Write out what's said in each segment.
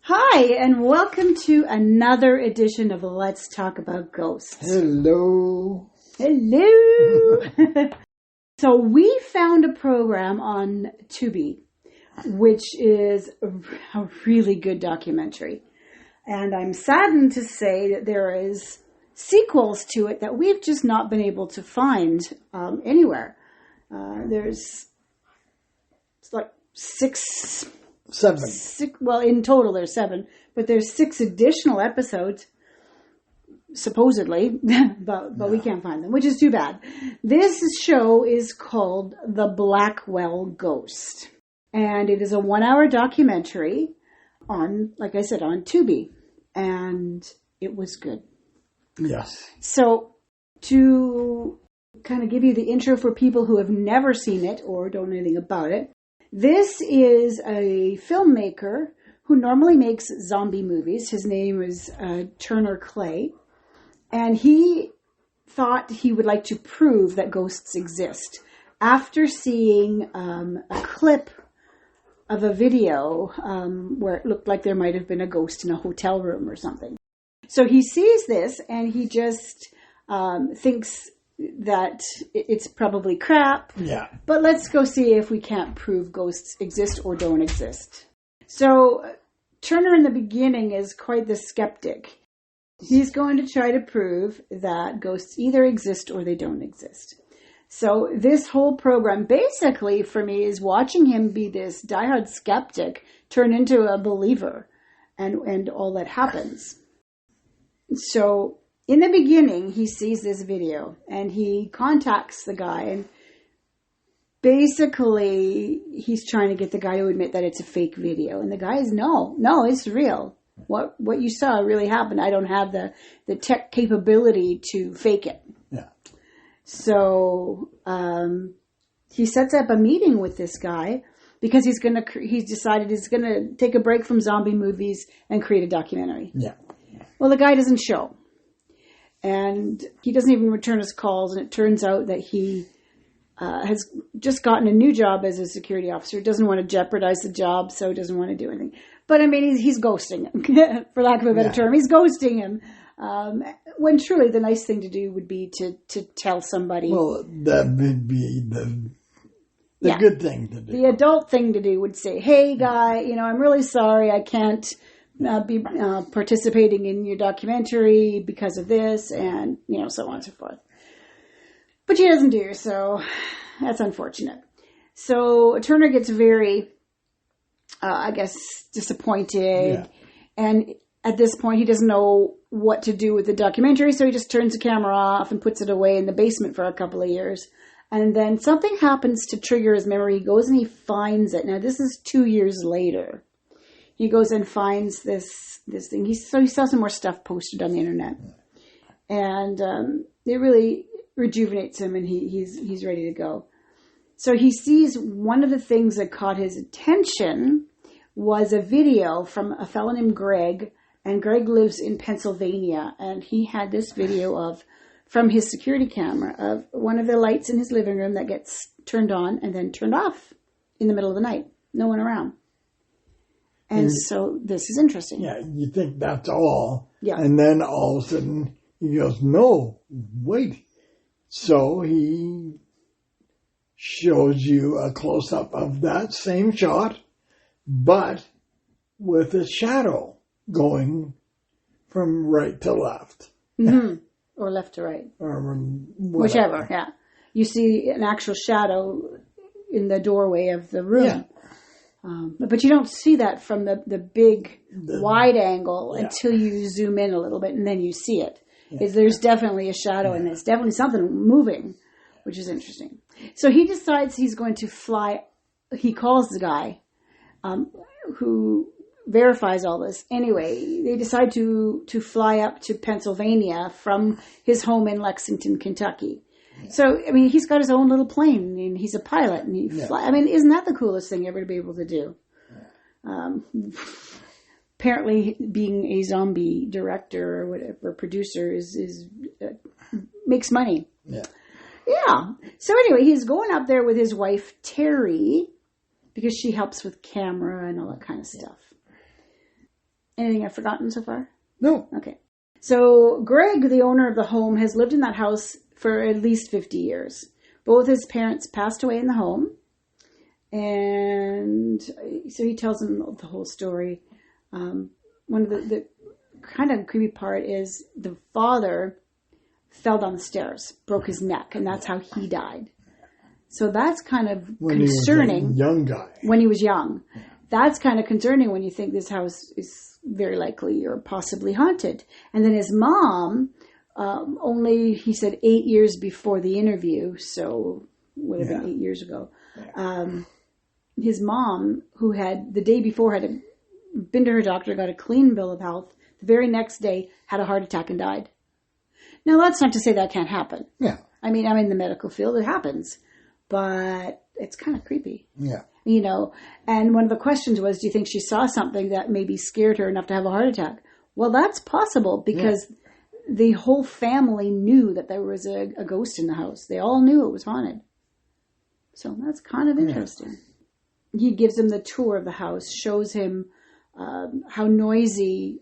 Hi, and welcome to another edition of Let's Talk About Ghosts. Hello. Hello. So we found a program on Tubi, which is a really good documentary. And I'm saddened to say that there is sequels to it that we've just not been able to find anywhere. There's like Seven. Well, in total there's 7, but there's 6 additional episodes, supposedly, but we can't find them, which is too bad. This show is called The Blackwell Ghost, and it is a 1-hour documentary on, like I said, on Tubi, and it was good. Yes. So, to kind of give you the intro for people who have never seen it or don't know anything about it, this is a filmmaker who normally makes zombie movies. His name is Turner Clay. And he thought he would like to prove that ghosts exist after seeing a clip of a video where it looked like there might have been a ghost in a hotel room or something. So he sees this and he just thinks that it's probably crap. Yeah. But let's go see if we can't prove ghosts exist or don't exist. So Turner in the beginning is quite the skeptic. He's going to try to prove that ghosts either exist or they don't exist. So this whole program basically for me is watching him be this diehard skeptic turn into a believer and all that happens. So in the beginning, he sees this video and he contacts the guy and basically he's trying to get the guy to admit that it's a fake video. And the guy is, no, it's real. What you saw really happened. I don't have the tech capability to fake it. Yeah. So he sets up a meeting with this guy because he's decided he's going to take a break from zombie movies and create a documentary. Yeah. Well, the guy doesn't show. And he doesn't even return his calls. And it turns out that he has just gotten a new job as a security officer. Doesn't want to jeopardize the job, so he doesn't want to do anything. But I mean, he's ghosting him, for lack of a better term. He's ghosting him. When truly the nice thing to do would be to tell somebody. Well, that would be the good thing to do. The adult thing to do would say, hey, guy, I'm really sorry. I can't be participating in your documentary because of this, and so on and so forth. But she doesn't do so. That's unfortunate. So Turner gets very, disappointed, Yeah. and at this point he doesn't know what to do with the documentary, so he just turns the camera off and puts it away in the basement for a couple of years. And then something happens to trigger his memory. He goes and he finds it. Now this is 2 years later. He goes and finds this thing. He saw some more stuff posted on the internet, and it really rejuvenates him, and he's ready to go. So he sees one of the things that caught his attention was a video from a fellow named Greg, and Greg lives in Pennsylvania, and he had this video from his security camera of one of the lights in his living room that gets turned on and then turned off in the middle of the night. No one around. And so this is interesting. Yeah, you think that's all. Yeah. And then all of a sudden he goes, no, wait. So he shows you a close-up of that same shot, but with a shadow going from right to left. Mm-hmm. Or left to right. Or whichever, yeah. You see an actual shadow in the doorway of the room. Yeah. But you don't see that from the big wide angle until you zoom in a little bit, and then you see it. Yeah. There's definitely a shadow, and there's definitely something moving, which is interesting. So he decides he's going to fly. He calls the guy who verifies all this. Anyway, they decide to fly up to Pennsylvania from his home in Lexington, Kentucky. Yeah. So, I mean, he's got his own little plane, and he's a pilot, and he fly. I mean, isn't that the coolest thing ever to be able to do? Yeah. Apparently, being a zombie director or whatever, producer is makes money. Yeah. Yeah. So anyway, he's going up there with his wife, Terry, because she helps with camera and all that kind of stuff. Anything I've forgotten so far? No. Okay. So Greg, the owner of the home, has lived in that house for at least 50 years. Both his parents passed away in the home. And so he tells them the whole story. One of the kind of creepy part is the father fell down the stairs, broke his neck, and that's how he died. So that's kind of concerning. He was a young guy. When he was young. Yeah. That's kind of concerning when you think this house is very likely or possibly haunted. And then his mom, only, he said, 8 years before the interview, so would have been 8 years ago. Yeah. His mom, who had the day before had been to her doctor, got a clean bill of health, the very next day had a heart attack and died. Now, that's not to say that can't happen. Yeah. I mean, I'm in the medical field. It happens. But it's kind of creepy. Yeah. You know, and one of the questions was, do you think she saw something that maybe scared her enough to have a heart attack? Well, that's possible because the whole family knew that there was a ghost in the house. They all knew it was haunted. So that's kind of interesting. He gives him the tour of the house, shows him how noisy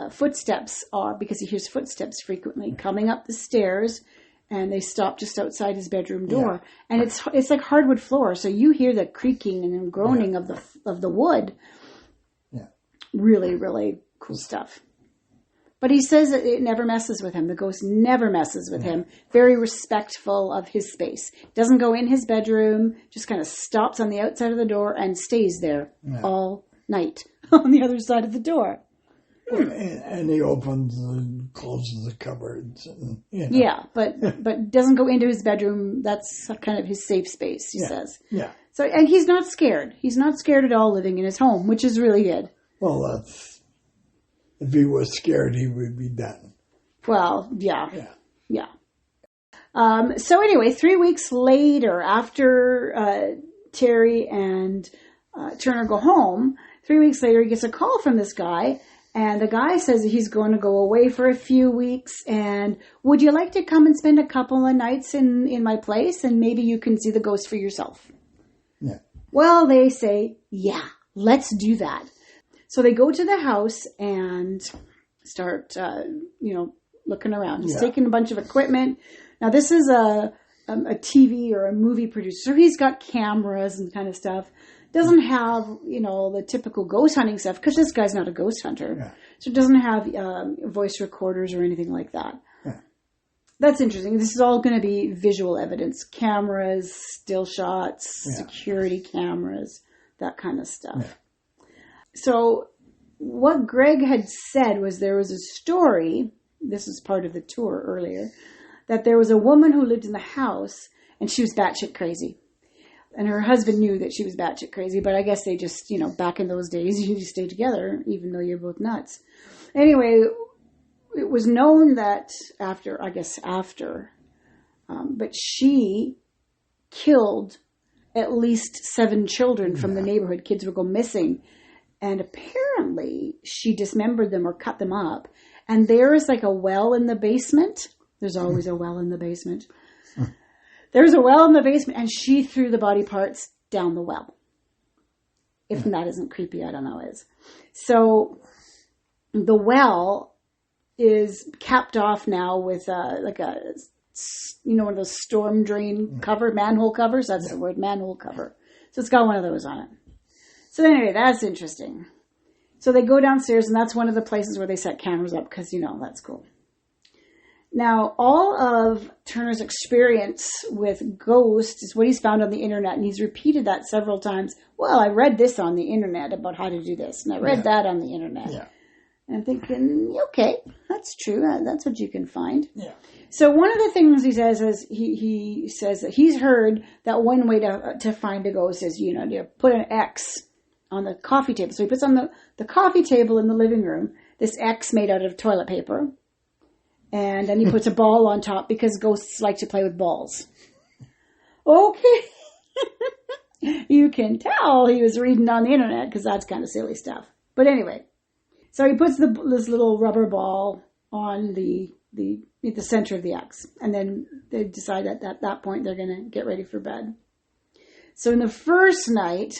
footsteps are, because he hears footsteps frequently coming up the stairs, and they stop just outside his bedroom door. Yeah. And it's like hardwood floor, so you hear the creaking and groaning of the wood. Yeah. Really, really cool stuff. But he says that it never messes with him. The ghost never messes with him. Very respectful of his space. Doesn't go in his bedroom, just kind of stops on the outside of the door and stays there all night on the other side of the door. And he opens and closes the cupboards. And, you know. Yeah, but doesn't go into his bedroom. That's kind of his safe space, he says. Yeah. So, and he's not scared. He's not scared at all living in his home, which is really good. Well, that's... If he was scared, he would be done. Well, yeah. So anyway, 3 weeks later, after Terry and Turner go home, 3 weeks later, he gets a call from this guy. And the guy says that he's going to go away for a few weeks. And would you like to come and spend a couple of nights in my place? And maybe you can see the ghost for yourself. Yeah. Well, they say, yeah, let's do that. So they go to the house and start, looking around. He's taking a bunch of equipment. Now, this is a TV or a movie producer. So he's got cameras and kind of stuff. Doesn't have, the typical ghost hunting stuff, because this guy's not a ghost hunter. Yeah. So it doesn't have voice recorders or anything like that. Yeah. That's interesting. This is all going to be visual evidence. Cameras, still shots, security cameras, that kind of stuff. Yeah. So what Greg had said was there was a story, this was part of the tour earlier, that there was a woman who lived in the house and she was batshit crazy. And her husband knew that she was batshit crazy, but I guess they just, back in those days, you just stay together, even though you're both nuts. Anyway, it was known that but she killed at least 7 children from the neighborhood. Kids would go missing. And apparently she dismembered them or cut them up. And there is like a well in the basement. There's always a well in the basement. There's a well in the basement, and she threw the body parts down the well. If that isn't creepy, I don't know what is. So the well is capped off now with one of those storm drain manhole covers. That's the word, manhole cover. So it's got one of those on it. So anyway, that's interesting. So they go downstairs, and that's one of the places where they set cameras up because, that's cool. Now, all of Turner's experience with ghosts is what he's found on the internet, and he's repeated that several times. Well, I read this on the internet about how to do this, and I read that on the internet. Yeah. And I'm thinking, okay, that's true. That's what you can find. Yeah. So one of the things he says is he says that he's heard that one way to find a ghost is, to put an X on the coffee table. So he puts on the coffee table in the living room this X made out of toilet paper. And then he puts a ball on top because ghosts like to play with balls. Okay. You can tell he was reading on the internet because that's kind of silly stuff. But anyway, so he puts this little rubber ball on the center of the X. And then they decide that at that point they're going to get ready for bed. So in the first night,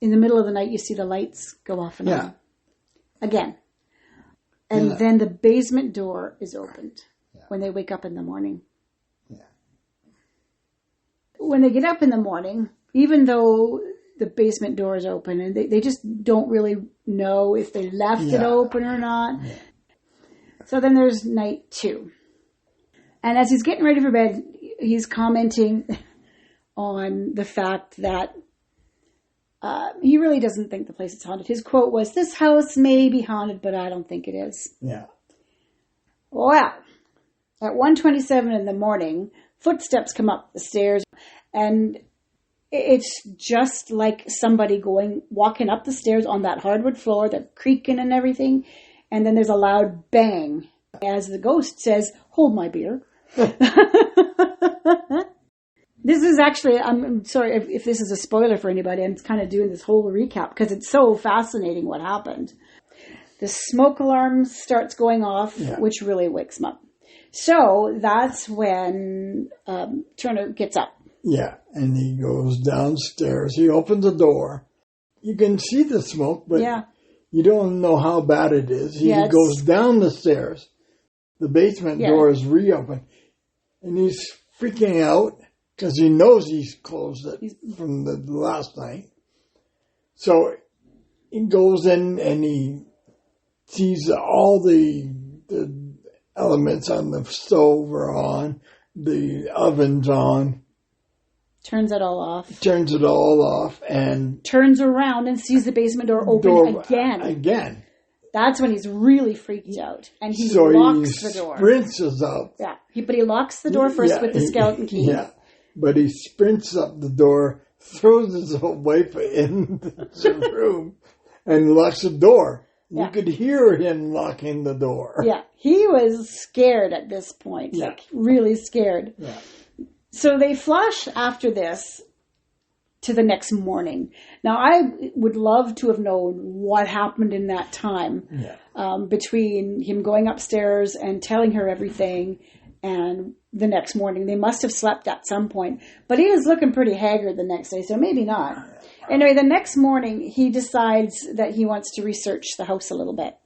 in the middle of the night, you see the lights go off and on. again. And then the basement door is opened when they wake up in the morning. Yeah. When they get up in the morning, even though the basement door is open, and they just don't really know if they left it open or not. Yeah. So then there's night 2. And as he's getting ready for bed, he's commenting on the fact that he really doesn't think the place is haunted. His quote was, "This house may be haunted, but I don't think it is." Yeah. Well, at 1:27 in the morning, footsteps come up the stairs, and it's just like somebody walking up the stairs on that hardwood floor, the creaking and everything. And then there's a loud bang as the ghost says, "Hold my beer." This is actually, I'm sorry if this is a spoiler for anybody. I'm kind of doing this whole recap because it's so fascinating what happened. The smoke alarm starts going off, which really wakes him up. So that's when Turner gets up. Yeah, and he goes downstairs. He opens the door. You can see the smoke, but you don't know how bad it is. He goes down the stairs. The basement door is reopened. And he's freaking out because he knows he's closed it from the last night. So he goes in and he sees all the elements on the stove are on, the oven's on. Turns it all off. And turns around and sees the basement door open again. That's when he's really freaked out. And he locks the door. Sprints up. Yeah. But he locks the door first with the skeleton key. Yeah. But he sprints up the door, throws his wife in the room, and locks the door. You could hear him locking the door. Yeah. He was scared at this point. Yeah. Like, really scared. Yeah. So they flash after this to the next morning. Now, I would love to have known what happened in that time between him going upstairs and telling her everything and the next morning. They must have slept at some point. But he was looking pretty haggard the next day, so maybe not. Anyway, the next morning, he decides that he wants to research the house a little bit.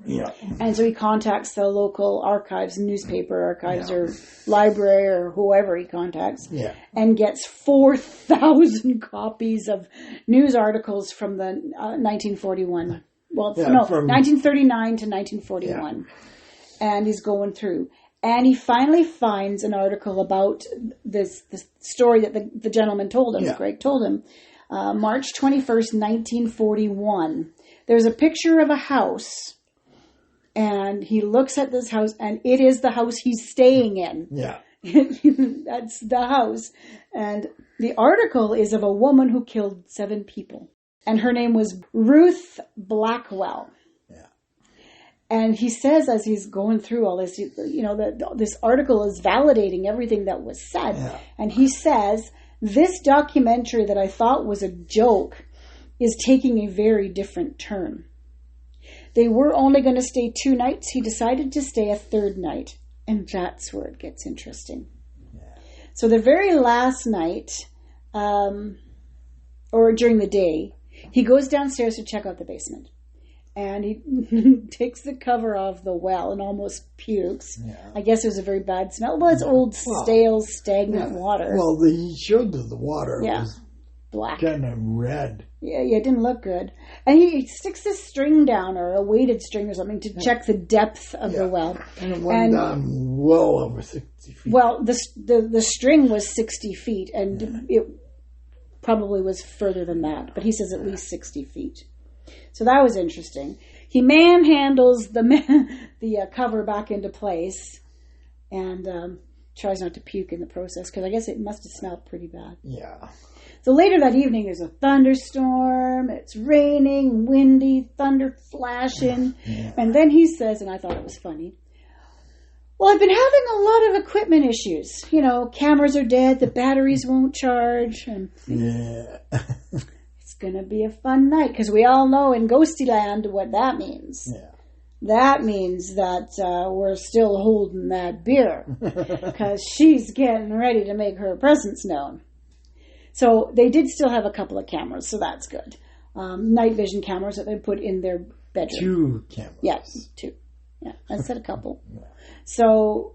Yeah. And so he contacts the local archives, newspaper archives or library or whoever he contacts and gets 4,000 copies of news articles from the 1941. Well, from 1939 to 1941. And he's going through. And he finally finds an article about this story that the gentleman told him, Greg told him, March 21st, 1941. There's a picture of a house. And he looks at this house, and it is the house he's staying in. Yeah. That's the house. And the article is of a woman who killed 7 people. And her name was Ruth Blackwell. Yeah. And he says, as he's going through all this, this article is validating everything that was said. Yeah. And he says, this documentary that I thought was a joke is taking a very different turn. They were only going to stay 2 nights. He decided to stay a 3rd night. And that's where it gets interesting. Yeah. So the very last night, or during the day, he goes downstairs to check out the basement. And he takes the cover off the well and almost pukes. Yeah. I guess it was a very bad smell. Well, it's old, stale, stagnant water. Well, he showed the water. Yeah. It was black. Kind of red. Yeah, it didn't look good. And he sticks this string down, or a weighted string or something, to check the depth of the well. And it went down well over 60 feet. Well, the string was 60 feet, and it probably was further than that. But he says at least 60 feet. So that was interesting. He manhandles the cover back into place and tries not to puke in the process, because I guess it must have smelled pretty bad. Yeah. So later that evening, there's a thunderstorm. It's raining, windy, thunder flashing. Yeah. And then he says, and I thought it was funny, well, I've been having a lot of equipment issues. Cameras are dead. The batteries won't charge. And it's going to be a fun night, because we all know in Ghosty Land what that means. Yeah. That means that we're still holding that beer, because she's getting ready to make her presence known. So they did still have a couple of cameras, so that's good. night vision cameras that they put in their bedroom. 2 cameras. Yeah, 2. Yeah, I said a couple. So,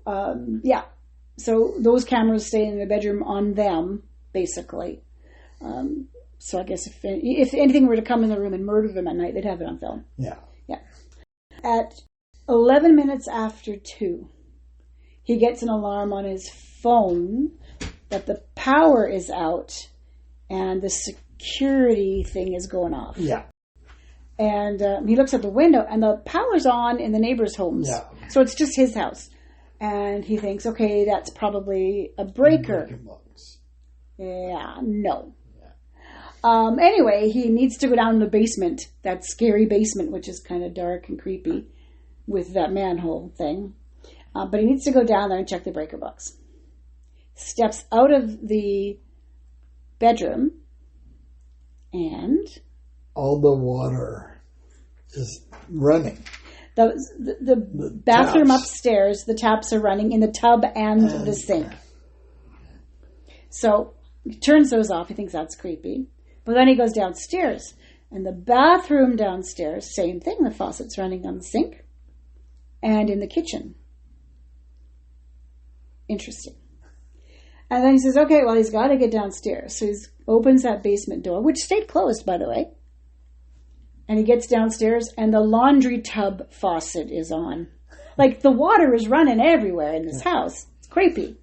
So those cameras stay in the bedroom on them, basically. So I guess if anything were to come in the room and murder them at night, they'd have it on film. Yeah. Yeah. At 11 minutes after 2, he gets an alarm on his phone that the power is out and the security thing is going off. Yeah. And he looks at the window and the power's on in the neighbors' homes. Yeah. So it's just his house. And he thinks, okay, that's probably a breaker. Yeah, no. Anyway, he needs to go down in the basement, that scary basement, which is kind of dark and creepy with that manhole thing. But he needs to go down there and check the breaker box. Steps out of the bedroom and... all the water is running. The bathroom taps. Upstairs, the taps are running in the tub and the sink. So he turns those off. He thinks that's creepy. But then he goes downstairs. And the bathroom downstairs, same thing. The faucet's running on the sink and in the kitchen. Interesting. And then he says, okay, well, he's got to get downstairs. So he opens that basement door, which stayed closed, by the way. And he gets downstairs and the laundry tub faucet is on. Like the water is running everywhere in this house. It's creepy.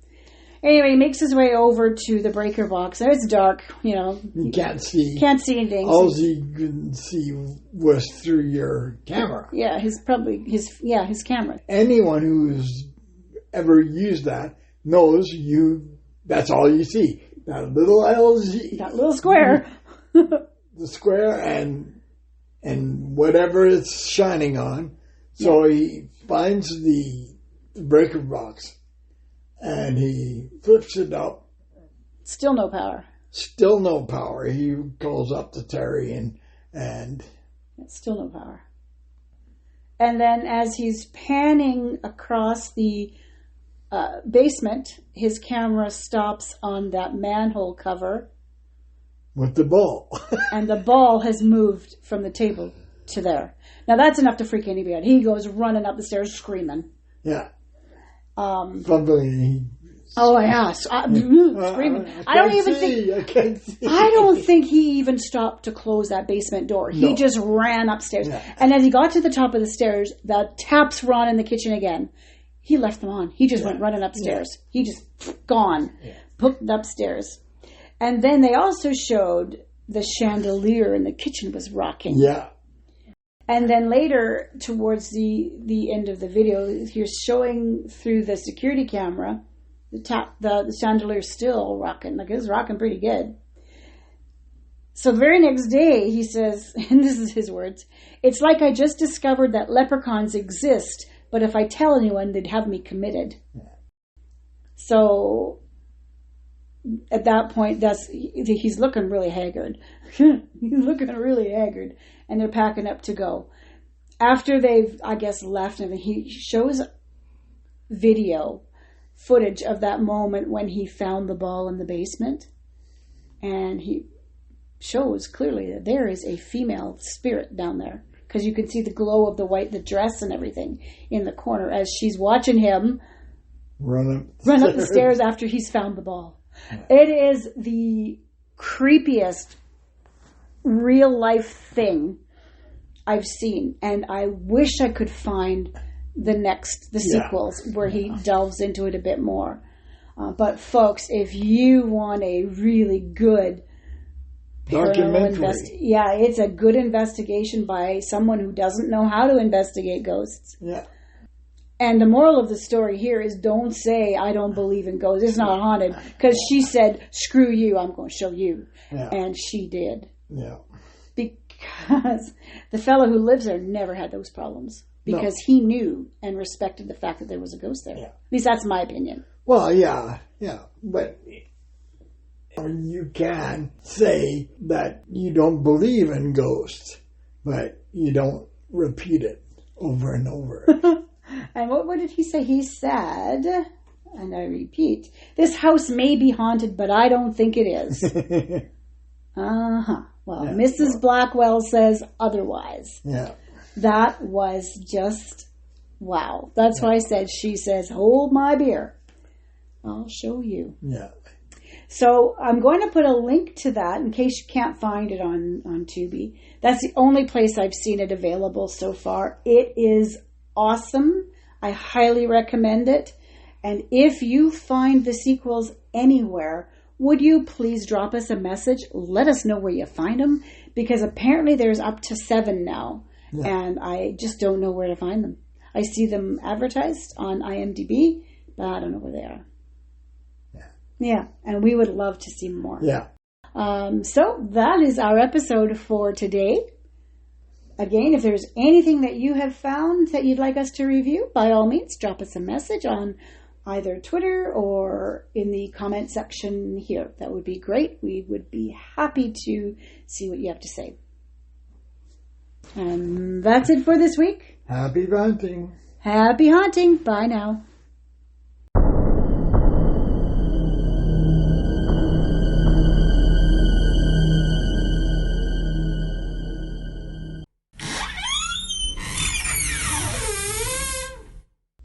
Anyway, he makes his way over to the breaker box. And it's dark, you know. You can't see. Can't see anything. All you can see was through your camera. Yeah, his camera. Anyone who's ever used that knows that's all you see. That little LG. That little square. The square and whatever it's shining on. So he finds the breaker box and he flips it up. Still no power. Still no power. He calls up to Terry and still no power. And then as he's panning across the basement, his camera stops on that manhole cover. With the ball. And the ball has moved from the table to there. Now that's enough to freak anybody out. He goes running up the stairs screaming. Yeah. Probably. Oh yeah, screaming. I can't see. I don't think he even stopped to close that basement door. He just ran upstairs. Yeah. And as he got to the top of the stairs, the taps were on in the kitchen again. He left them on. He just went running upstairs. Yeah. He just gone. Yeah. Booked upstairs. And then they also showed the chandelier in the kitchen was rocking. Yeah. And then later, towards the end of the video, he's showing through the security camera, the chandelier still rocking. Like, it was rocking pretty good. So the very next day, he says, and this is his words, "It's like I just discovered that leprechauns exist, but if I tell anyone, they'd have me committed." Yeah. So at that point, he's looking really haggard. He's looking really haggard. And they're packing up to go. After they've, I guess, left, and he shows video footage of that moment when he found the ball in the basement. And he shows clearly that there is a female spirit down there. Because you can see the glow of the dress and everything in the corner as she's watching him run up the stairs after he's found the ball. It is the creepiest real life thing I've seen, and I wish I could find the sequels where he delves into it a bit more. But folks, if you want a really good paranormal it's a good investigation by someone who doesn't know how to investigate ghosts. Yeah. And the moral of the story here is, don't say, "I don't believe in ghosts. It's not haunted." Because she said, "Screw you, I'm going to show you." Yeah. And she did. Yeah. Because the fellow who lives there never had those problems. Because he knew and respected the fact that there was a ghost there. Yeah. At least that's my opinion. Well, yeah. But you can say that you don't believe in ghosts, but you don't repeat it over and over. And what did he say? He said, and I repeat, "This house may be haunted, but I don't think it is." Well, Mrs. Blackwell says otherwise. Yeah. That was just, wow. That's why I said, she says, hold my beer. I'll show you. Yeah. So I'm going to put a link to that in case you can't find it on Tubi. That's the only place I've seen it available so far. It is awesome. I highly recommend it. And if you find the sequels anywhere, would you please drop us a message? Let us know where you find them, because apparently there's up to 7 now. Yeah. And I just don't know where to find them. I see them advertised on IMDb, but I don't know where they are. Yeah, and we would love to see more. Yeah. So that is our episode for today. Again, if there's anything that you have found that you'd like us to review, by all means, drop us a message on either Twitter or in the comment section here. That would be great. We would be happy to see what you have to say. And that's it for this week. Happy hunting. Happy hunting. Bye now.